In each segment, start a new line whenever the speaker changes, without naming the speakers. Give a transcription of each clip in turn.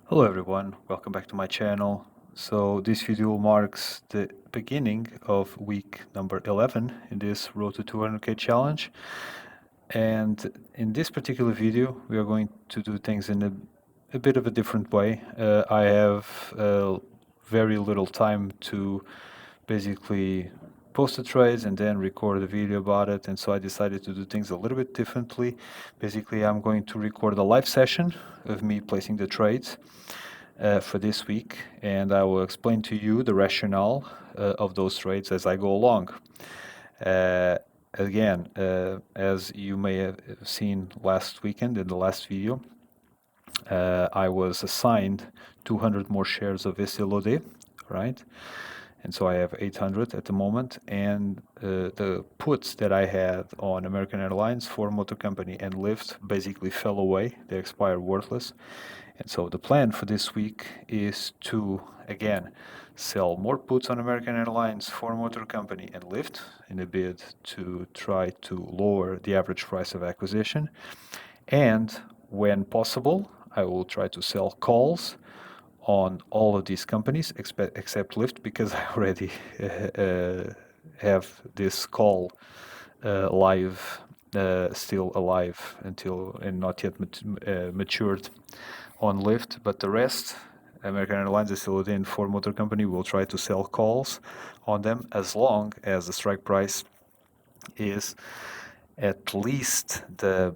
Hello everyone, welcome back to my channel. So this video marks the beginning of week number 11 in this Road to 200k challenge. And in this particular video, we are going to do things in a bit of a different way. I have very little time to basically post the trades and then record a video about it, and so I decided to do things a little bit differently. Basically, I'm going to record a live session of me placing the trades for this week, and I will explain to you the rationale of those trades as I go along. Again, as you may have seen last weekend in the last video, I was assigned 200 more shares of SLOD, right? And so I have 800 at the moment, and the puts that I had on American Airlines, Ford Motor Company, and Lyft basically fell away. They expired worthless. And so the plan for this week is to, again, sell more puts on American Airlines, Ford Motor Company, and Lyft in a bid to try to lower the average price of acquisition. And when possible, I will try to sell calls on all of these companies except Lyft, because I already have this call live, still alive until and not yet matured on Lyft. But the rest, American Airlines is still within Ford Motor Company, will try to sell calls on them as long as the strike price is at least the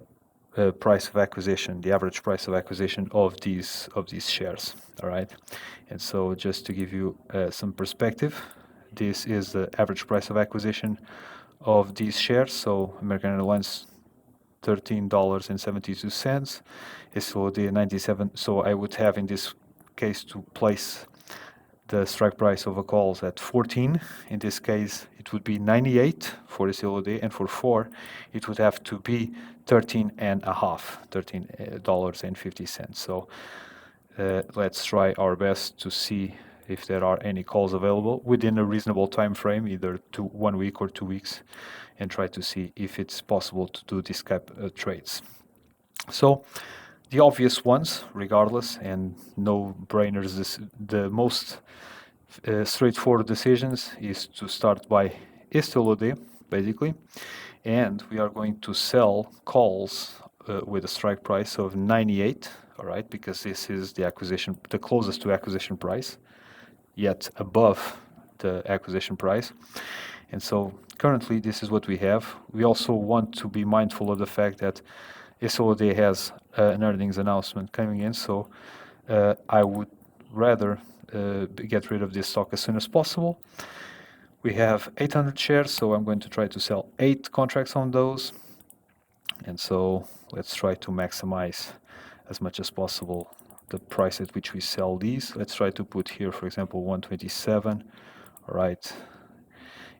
price of acquisition, the average price of acquisition of these shares. All right, and so just to give you some perspective, this is the average price of acquisition of these shares. So American Airlines, $13.72, SLOD 97. So I would have in this case to place the strike price of a calls at 14. In this case, it would be 98 for the CLOD, and for 4, it would have to be 13 and a half, $13.50. So let's try our best to see if there are any calls available within a reasonable time frame, either 1 week or 2 weeks, and try to see if it's possible to do this type of trades. So the obvious ones, regardless, and no brainers, the most straightforward decisions is to start by SLOD, basically, and we are going to sell calls with a strike price of 98, all right, because this is the closest to acquisition price, yet above the acquisition price. And so currently this is what we have. We also want to be mindful of the fact that SLOD has an earnings announcement coming in, so I would rather get rid of this stock as soon as possible. We have 800 shares, so I'm going to try to sell 8 contracts on those. And so let's try to maximize as much as possible the price at which we sell these. Let's try to put here, for example, 127. All right.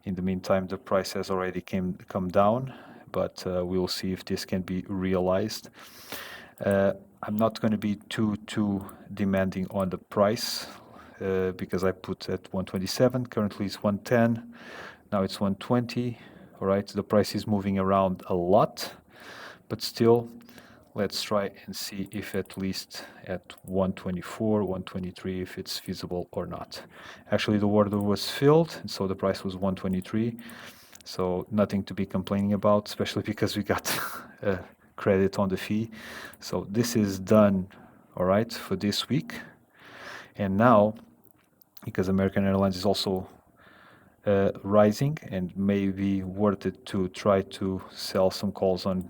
In the meantime, the price has already come down, but we'll see if this can be realized. I'm not going to be too demanding on the price because I put at 127. Currently it's 110. Now it's 120. All right, the price is moving around a lot, but still, let's try and see if at least at 124, 123, if it's feasible or not. Actually, the order was filled, and so the price was 123. So nothing to be complaining about, especially because we got credit on the fee. So this is done, all right, for this week. And now, because American Airlines is also rising and may be worth it to try to sell some calls on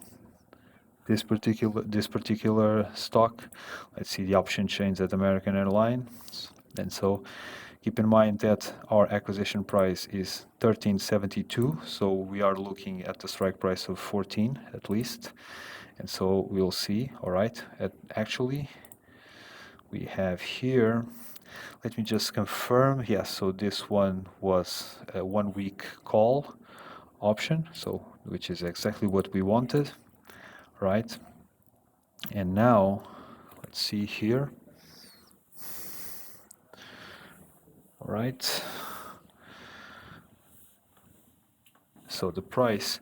this particular stock. Let's see the option chains at American Airlines. And so keep in mind that our acquisition price is 13.72, so we are looking at the strike price of 14 at least. And so we'll see. All right, actually we have here, let me just confirm. Yes, so this one was a 1 week call option, so which is exactly what we wanted, right? And now let's see here. All right, so the price,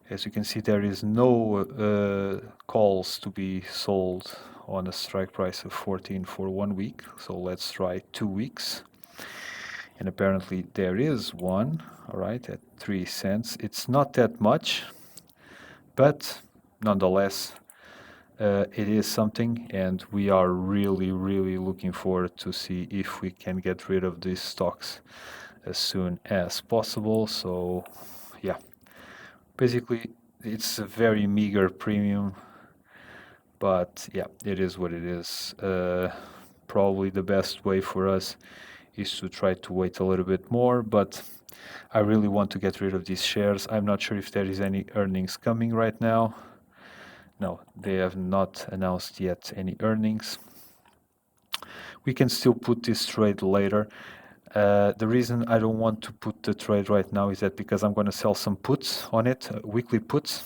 as you can see, there is no calls to be sold on a strike price of 14 for 1 week. So let's try 2 weeks. And apparently there is one, all right, at 3 cents. It's not that much, but nonetheless, it is something, and we are really, really looking forward to see if we can get rid of these stocks as soon as possible. So, yeah, basically, it's a very meager premium, but yeah, it is what it is. Probably the best way for us is to try to wait a little bit more, but I really want to get rid of these shares. I'm not sure if there is any earnings coming right now. No, they have not announced yet any earnings. We can still put this trade later. The reason I don't want to put the trade right now is that because I'm going to sell some puts on it, weekly puts.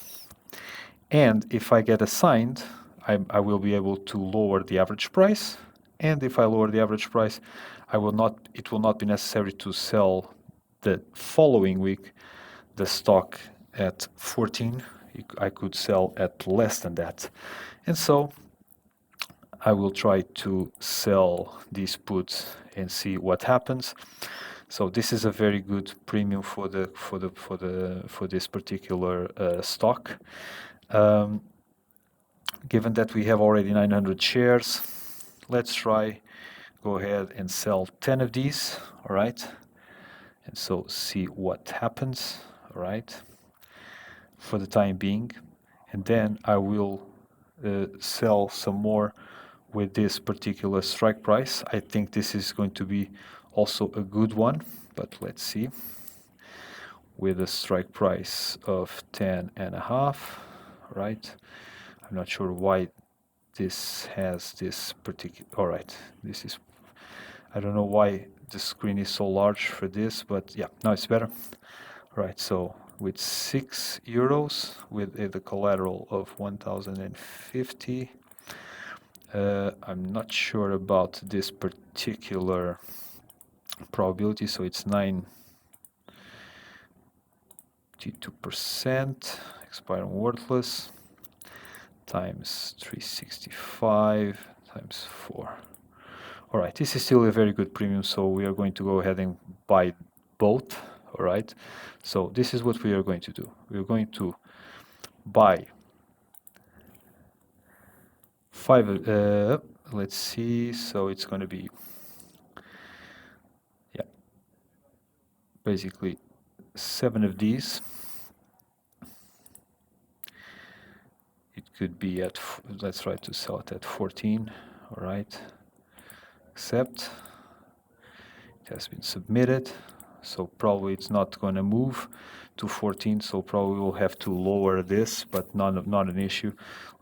And if I get assigned, I will be able to lower the average price. And if I lower the average price, it will not be necessary to sell the following week the stock at 14. I could sell at less than that. And so I will try to sell these puts and see what happens. So this is a very good premium for this particular stock. Given that we have already 900 shares, let's go ahead and sell 10 of these, all right? And so see what happens, all right, for the time being. And then I will sell some more with this particular strike price. I think this is going to be also a good one, but let's see. With a strike price of 10.5, right? I'm not sure why this has this particular, all right, this is, I don't know why the screen is so large for this, but yeah, now it's better. Right, so with 6 euros, with the collateral of 1050, I'm not sure about this particular probability, so it's 92%, expiring worthless, times 365 times 4. All right, this is still a very good premium, so we are going to go ahead and buy both, all right? So this is what we are going to do. We are going to buy 5, let's see, so it's going to be, yeah, basically 7 of these. It could be at, let's try to sell it at 14, all right? Accept. It has been submitted, so probably it's not going to move to 14, so probably we'll have to lower this, but not an issue.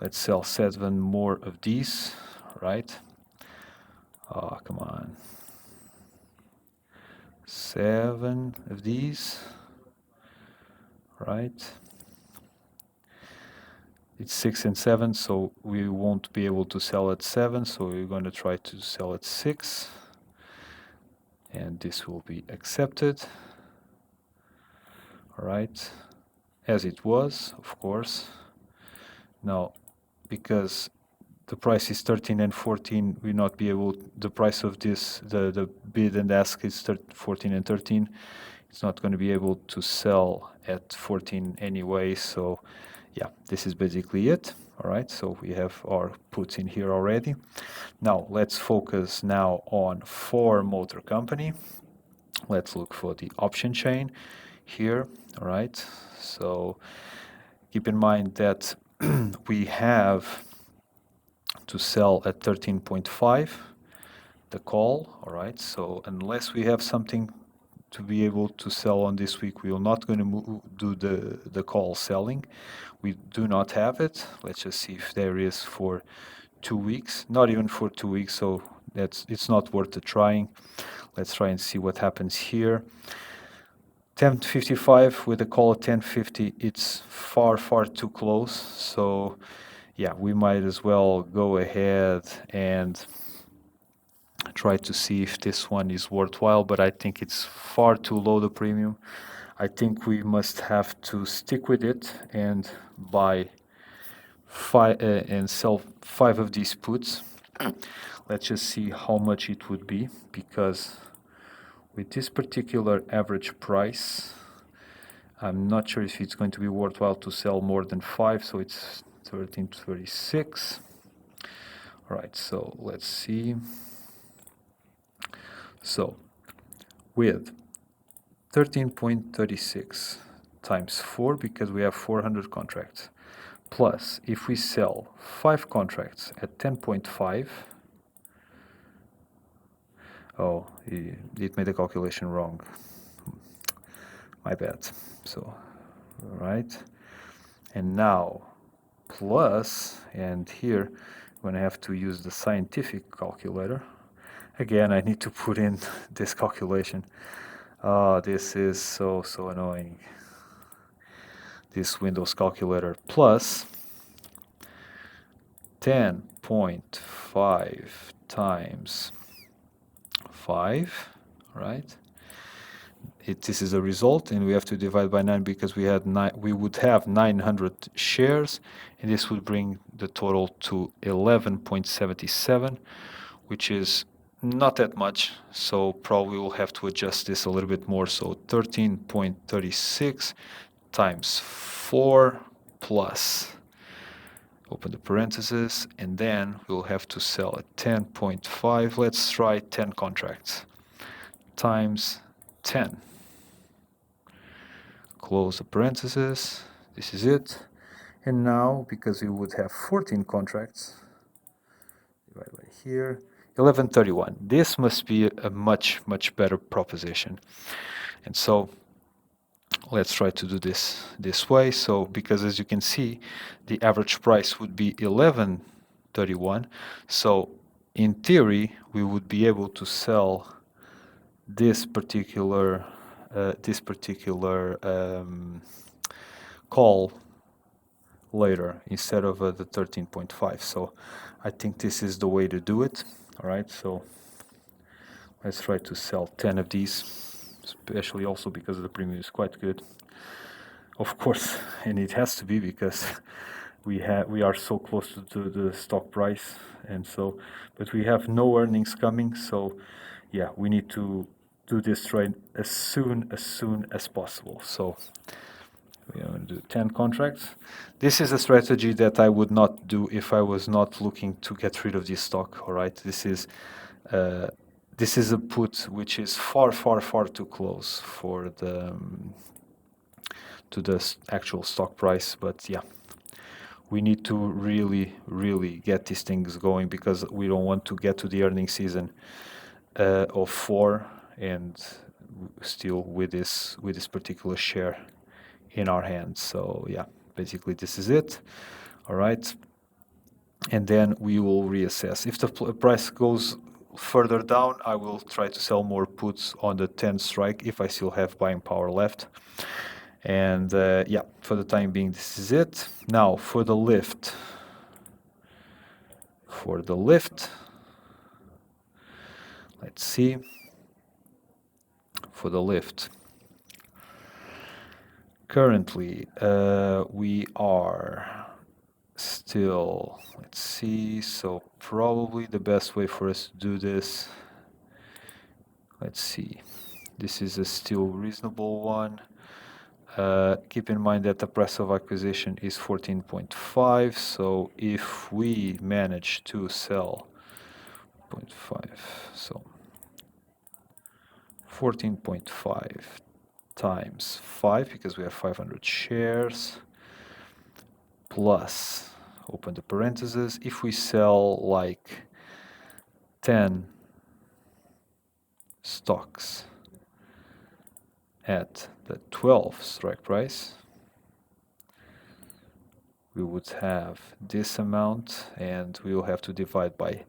Let's sell 7 more of these, right? Oh, come on. 7 of these, right? It's 6 and 7, so we won't be able to sell at 7, so we're going to try to sell at 6. And this will be accepted. All right, as it was, of course. Now, because the price is 13 and 14, we not be able, the price of this, the bid and ask is 14 and 13. It's not going to be able to sell at 14 anyway, so yeah, this is basically it. All right, so we have our puts in here already. Now, let's focus now on Ford Motor Company. Let's look for the option chain here, all right? So keep in mind that we have to sell at 13.5, the call, all right? So unless we have something to be able to sell on this week, we are not going to do the call selling. We do not have it. Let's just see if there is for 2 weeks, not even for 2 weeks, so it's not worth the trying. Let's try and see what happens here. 10.55 with a call at 10.50, it's far too close, so yeah, we might as well go ahead and try to see if this one is worthwhile, but I think it's far too low, the premium. I think we must have to stick with it and buy and sell 5 of these puts. Let's just see how much it would be, because with this particular average price, I'm not sure if it's going to be worthwhile to sell more than 5, so it's 1336. All right, so let's see. So with 13.36 times 4, because we have 400 contracts, plus if we sell 5 contracts at 10.5, oh, it made the calculation wrong. My bad. So, all right. And now, plus, and here, I'm going to have to use the scientific calculator. Again, I need to put in this calculation. Oh, this is so annoying. This Windows calculator, plus 10.5 times 5, right? This is a result, and we have to divide by 9 because we would have 900 shares, and this would bring the total to 11.77, which is not that much, so probably we'll have to adjust this a little bit more. So 13.36 times 4 plus, open the parentheses, and then we'll have to sell at 10.5. Let's try 10 contracts times 10. Close the parentheses. This is it. And now, because we would have 14 contracts, divide by here, 1131. This must be a much better proposition. And so let's try to do this way. So because as you can see, the average price would be 1131. So in theory, we would be able to sell this particular call later instead of the 13.5. So I think this is the way to do it. All right, so let's try to sell 10 of these, especially also because the premium is quite good, of course, and it has to be because we are so close to the stock price, and so, but we have no earnings coming, so yeah, we need to do this trade as soon as possible. So we are going to do 10 contracts. This is a strategy that I would not do if I was not looking to get rid of this stock. All right, this is a put which is far too close for the to the actual stock price. But yeah, we need to really get these things going, because we don't want to get to the earnings season of 4 and still with this particular share in our hands. So yeah, basically this is it. All right, and then we will reassess. If the price goes further down, I will try to sell more puts on the 10 strike if I still have buying power left. And yeah, for the time being, this is it. Now for the lift. Let's see. For the lift. Currently, we are still, let's see, so probably the best way for us to do this, let's see, this is a still reasonable one. Keep in mind that the price of acquisition is 14.5, so if we manage to sell 0.5, so 14.5 times 5, because we have 500 shares, plus, open the parentheses, if we sell like 10 stocks at the 12 strike price, we would have this amount, and we will have to divide by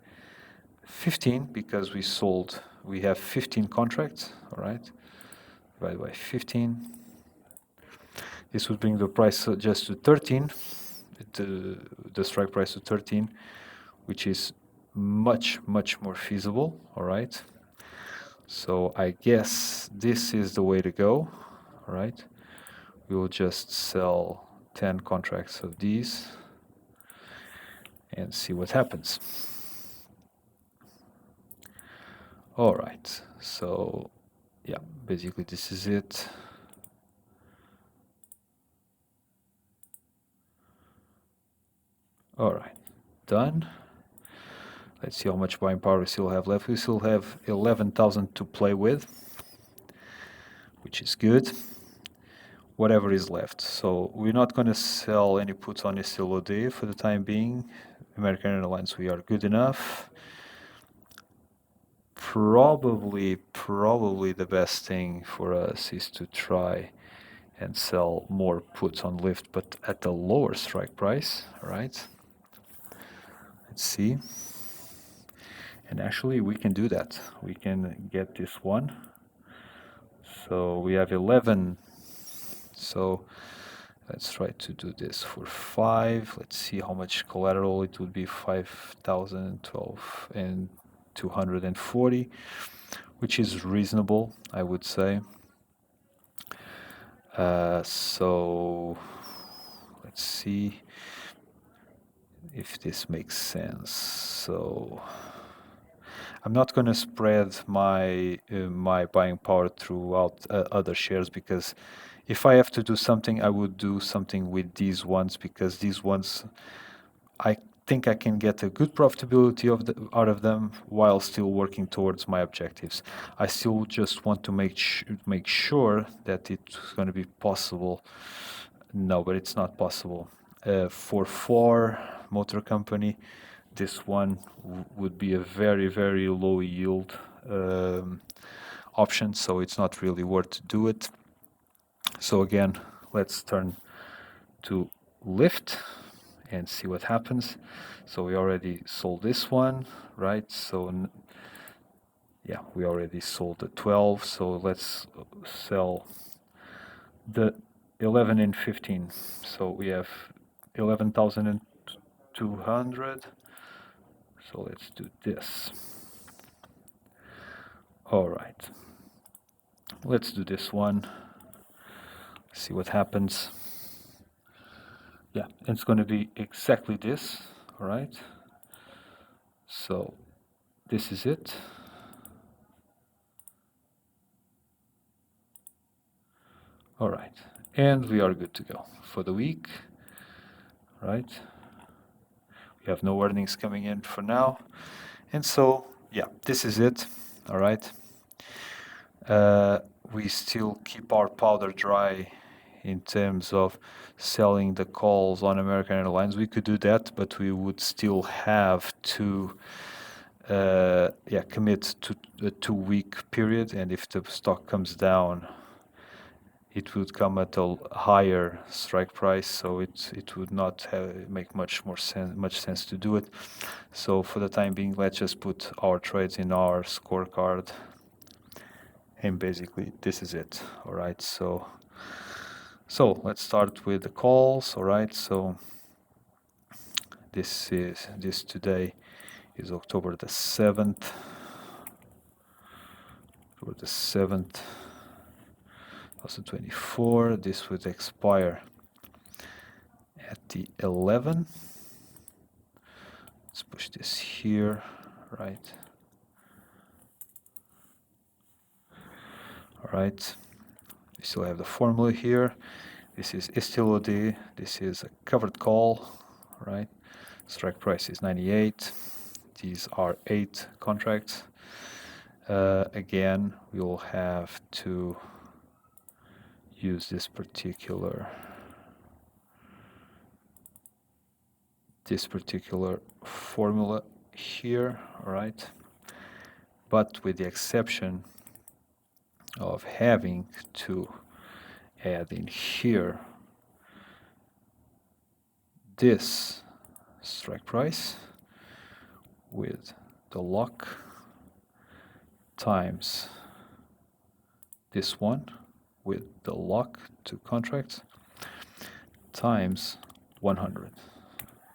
15 because we have 15 contracts. All right, divided by 15. This would bring the price just to 13, the strike price to 13, which is much more feasible. All right, so I guess this is the way to go. All right, we will just sell 10 contracts of these. and see what happens. All right, so yeah, basically this is it. All right, done. Let's see how much buying power we still have left. We still have 11,000 to play with, which is good. Whatever is left. So we're not going to sell any puts on SLOD for the time being. American Airlines, we are good enough. Probably the best thing for us is to try and sell more puts on Lyft, but at a lower strike price, right? Let's see. And actually, we can do that. We can get this one. So we have 11. So let's try to do this for 5. Let's see how much collateral it would be. 5,012 and 240, which is reasonable, I would say. So let's see if this makes sense. So I'm not going to spread my my buying power throughout other shares, because if I have to do something, I would do something with these ones, because these ones, I think I can get a good profitability out of them while still working towards my objectives. I still just want to make sure that it's going to be possible. No, but it's not possible. For Ford Motor Company, this one would be a very low yield option, so it's not really worth to do it. So again, let's turn to Lyft and see what happens. So we already sold this one, right? So yeah, we already sold the 12. So let's sell the 11 and 15. So we have 11,200. So let's do this. All right. Let's do this one. See what happens. Yeah, it's going to be exactly this. All right. So this is it. All right. And we are good to go for the week. Right. We have no earnings coming in for now. And so, yeah, this is it. All right. We still keep our powder dry in terms of selling the calls on American Airlines. We could do that, but we would still have to commit to a 2-week period. And if the stock comes down, it would come at a higher strike price, so it would not make much sense to do it. So for the time being, let's just put our trades in our scorecard, and basically this is it. All right, so let's start with the calls. All right, so this today is October the 7th. October the 7th, 2024. This would expire at the 11. Let's push this here, right? All right. We still have the formula here. This is STLOD. This is a covered call, right? Strike price is 98. These are 8 contracts. Again, we will have to use this particular formula here, all right? But with the exception of having to add in here this strike price with the lock times this one with the lock to contracts times 100.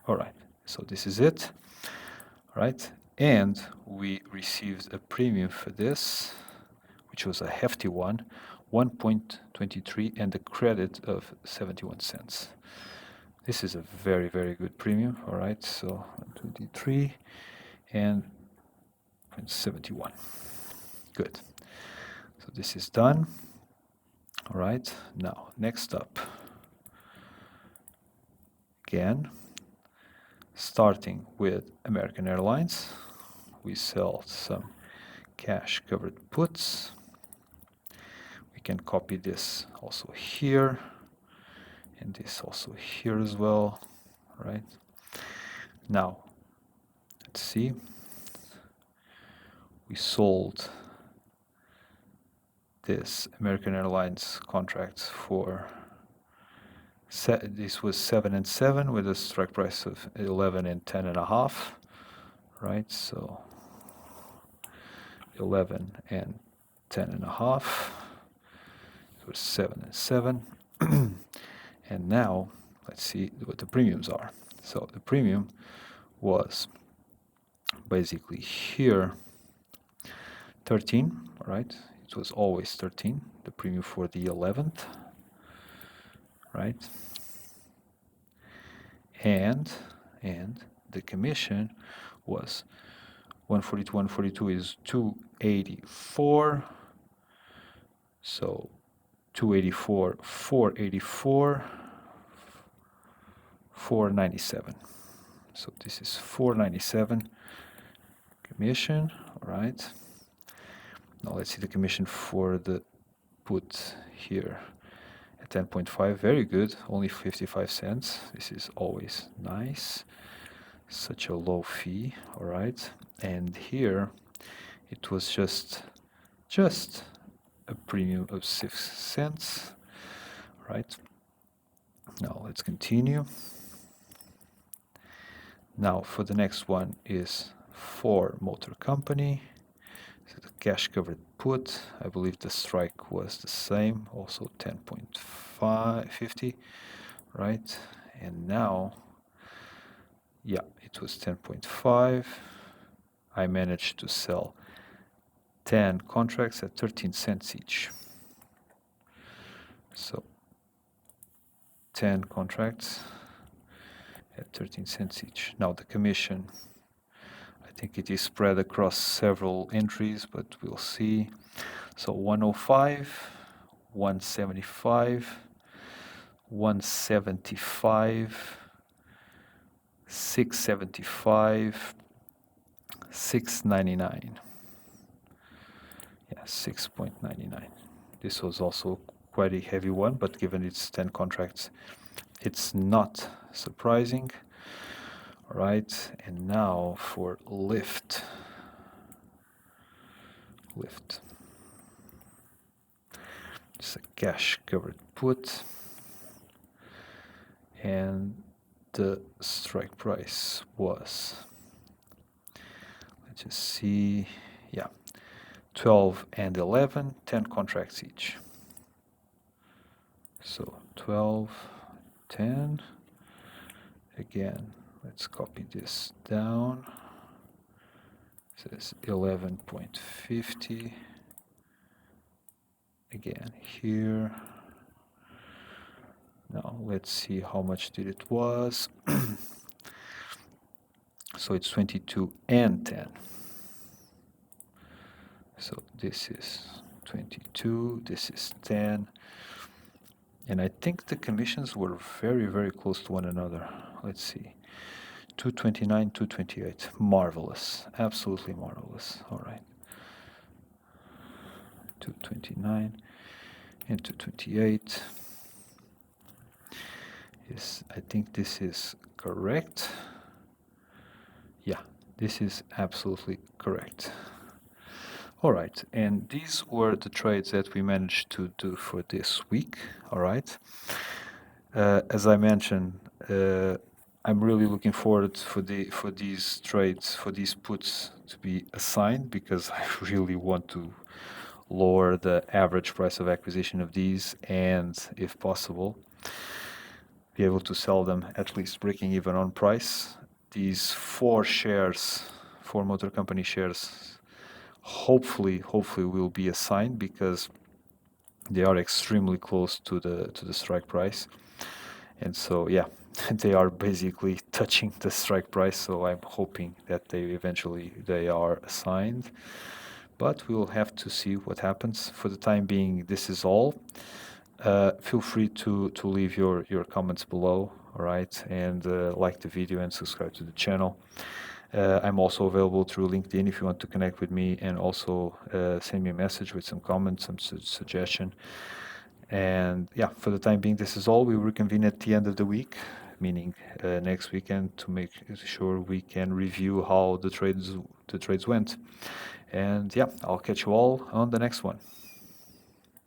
All right, so this is it, right? And we received a premium for this, which was a hefty one, 1.23, and a credit of 71 cents. This is a very, very good premium. All right, so 23 and 0.71. Good. So this is done. All right, now next up, again, starting with American Airlines, we sell some cash covered puts. We can copy this also here, and this also here as well. All right. Now, let's see. We sold this American Airlines contract for this was 7 and 7 with a strike price of 11 and 10 and a half, right? So 11 and 10 and a half. It was 7 and 7. And now let's see what the premiums are. So the premium was basically here 13, right? It was always 13, the premium for the 11th, right? And the commission was 142, 142 is 284. So 284, 484, 497. So this is 497 commission, all right? Now let's see the commission for the put here at 10.5. Very good, only 55 cents. This is always nice. Such a low fee, all right? And here it was just a premium of 6 cents, right? Now let's continue. Now for the next one is for motor company. So the cash covered put, I believe the strike was the same, also 10.50, right? And now, yeah, it was 10.5. I managed to sell 10 contracts at 13 cents each. So 10 contracts at 13 cents each. Now the commission, I think it is spread across several entries, but we'll see. So 105, 175, 175, 675, 699. Yeah, 6.99. This was also quite a heavy one, but given it's 10 contracts, it's not surprising. All right, and now for lift. It's a cash covered put, and the strike price was, let's just see, yeah, 12 and 11, 10 contracts each. So 12, 10. Again, let's copy this down. It says 11.50. Again here. Now let's see how much did it was. So it's 22 and 10. So this is 22, this is 10. And I think the commissions were very, very close to one another. Let's see. 229, 228. Marvelous. Absolutely marvelous. All right. 229 and 228. Yes, I think this is correct. Yeah, this is absolutely correct. All right, and these were the trades that we managed to do for this week. All right. As I mentioned, I'm really looking forward for these trades, for these puts to be assigned, because I really want to lower the average price of acquisition of these, and if possible, be able to sell them at least breaking even on price. These 4 shares, 4 motor company shares, hopefully will be assigned, because they are extremely close to the strike price. And so, yeah, they are basically touching the strike price, so I'm hoping that they are assigned. But we will have to see what happens. For the time being, this is all. Feel free to leave your comments below, all right, and like the video and subscribe to the channel. I'm also available through LinkedIn if you want to connect with me, and also send me a message with some comments, some suggestion. And yeah, for the time being, this is all. We will reconvene at the end of the week, meaning next weekend, to make sure we can review how the trades went. And yeah, I'll catch you all on the next one.